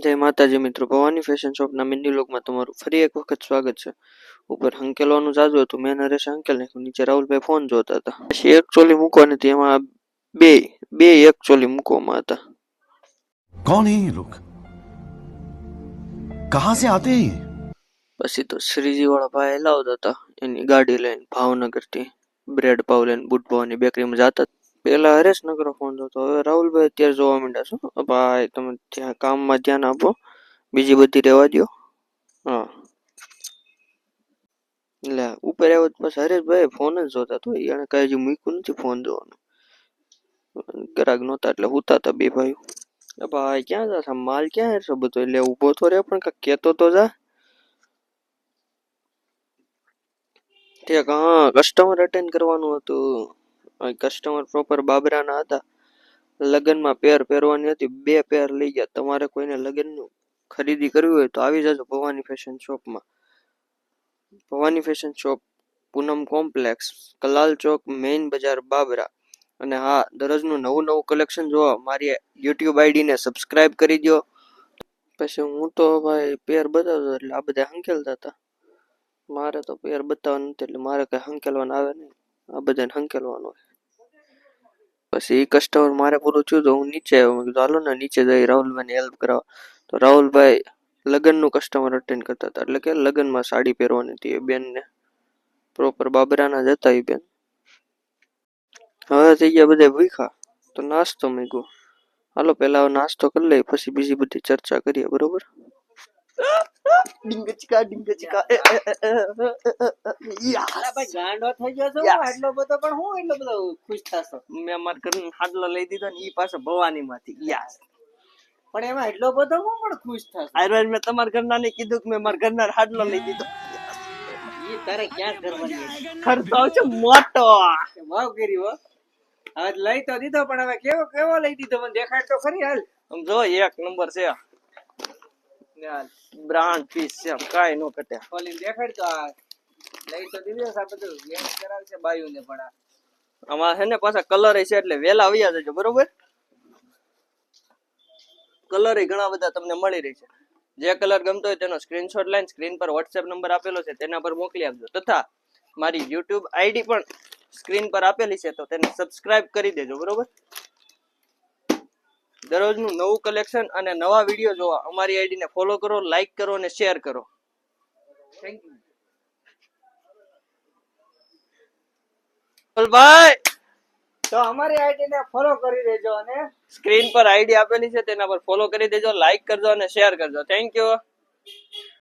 જય માતાજી મિત્રો, ભવાની ફેશન શોપના મિની લોકમાં તમારું ફરી એક વખત સ્વાગત છે. ઉપર હંકેલવાનું જાજુ હતું, મેં નરેશ હંકેલ નાખ્યું, નીચે રાહુલભાઈ ફોન જોતા હતા. પછી એક ચોલી મૂકવાની હતી, એમાં બે બે એક ચોલી મૂકવામાં હતા. कौन है ये लोग कहां से आते हैं ये પછી તો શ્રીજી વાળા ભાઈ લાવતા હતા એની ગાડી લઈને ભાવનગરથી બ્રેડ પાવ લઈને બુટ ભવાની બેકરીમાં જતા. પેલા હરેશનગર ફોન જોતો, હવે રાહુલભાઈ અત્યારે જોવા માંડ્યા છો. ભાઈ તમે ત્યાં કામમાં ધ્યાન આપો, બીજી બધી રહેવા દો. હા એટલે ઉપર આવ્યો પછી હરેશભાઈ ફોન જ જોતા તો એને કઈ હજી મૂક્યું નથી ફોન જોવાનું. ગ્રાહક નહોતા એટલે હુતા હતા બે ભાઈ. ભાઈ ક્યાં જશે માલ ક્યાં હશે બધો, એટલે ઉભો તો રે પણ કઈક કેતો તો જા. ઠીક, હા કસ્ટમર અટેન્ડ કરવાનું હતું. કસ્ટમર પ્રોપર બાબરાના હતા. લગ્નમાં પેર પહેરવાની હતી, બે પેર લઈ ગયા. તમારે કોઈને લગ્નનું ખરીદી કરવી હોય તો આવી જજો ભવાની ફેશન શોપમાં. Bhavani fashion shop, Poonam complex, Kalal chowk, main bazaar, Babra. અને હા, દરરોજનું નવું નવું કલેક્શન જોવા મારી યુટ્યુબ આઈડીને સબસ્ક્રાઇબ કરી દો. પછી હું તો ભાઈ પેર બતાવતો એટલે આ બધા હંકેલતા હતા. મારે તો પેર બતાવવાનું નથી એટલે મારે કઈ હંકેલવાનું આવે નહીં, આ બધાને હંકેલવાનું હોય. પછી એ કસ્ટમર મારે પૂરું થયું તો હું નીચે આવ્યો. મેં કીધું હાલો ને નીચે જઈ રાહુલભાઈને હેલ્પ કરાવો. તો રાહુલભાઈ લગ્નનું કસ્ટમર અટેન્ડ કરતા હતા, એટલે કે લગ્નમાં સાડી પહેરવાની હતી એ બેનને. પ્રોપર બાબરાના જ હતા એ બેન. હવે થઈ ગયા બધા ભૂખા તો નાસ્તો મૂક્યો. હાલો પેલા નાસ્તો કરી લઈએ પછી બીજી બધી ચર્ચા કરીએ, બરોબર? ડીંગચકા ડીંગચકા ગાંડો થઈ ગયો છો એટલો બધો, પણ હું એટલો બધો ખુશ થાશો? મેં માર ઘરનો હાડલો લઈ દીધો ને ઈ પાછો ભવાની માંથી. યસ, પણ એમાં એટલો બધો હું પણ ખુશ થાશો? આયરન મેં તમારા ઘરના ને કીધું કે મેં મારા ઘરના હાડલો લઈ દીધો. ઈ તારે ક્યાં કરવાની ખર્ચો છે મોટો ભાવ કરી હો. હવે લઈ તો દીધો પણ હવે કેવો કેવો લઈ દીધો મને દેખાડ તો ખરી. હાલ આમ જો એક નંબર છે, બ્રાન્ડ પીસ છે, કાઈ નો કટે. ખોલી દેખાડ તો આ લઈ તો દીધો છે. આ બધું વેચ કરાવશે બાયુ ને, પણ આમાં છે ને પાછા કલર છે એટલે વેલા આવ્યા જજો, બરોબર? કલર ઘણા બધા તમને મળી રહી છે. જે કલર ગમતો હોય તેનો સ્ક્રીનશોટ લઈને સ્ક્રીન પર વોટ્સએપ નંબર આપેલો છે તેના પર મોકલી આપજો. તથા મારી યુટ્યુબ આઈડી પણ સ્ક્રીન પર આપેલી છે તો તેને સબસ્ક્રાઇબ કરી દેજો, બરોબર? દરરોજનું નવું કલેક્શન અને નવા વિડીયો જોવા અમારી આઈડીને ફોલો કરો, લાઈક કરો અને શેર કરો. થેન્ક યુ ભાઈ. તો અમારી આઈડીને ફોલો કરી દેજો અને સ્ક્રીન પર આઈડી આપેલી છે તેના પર ફોલો કરી દેજો, લાઈક કરજો અને શેર કરજો. Thank you.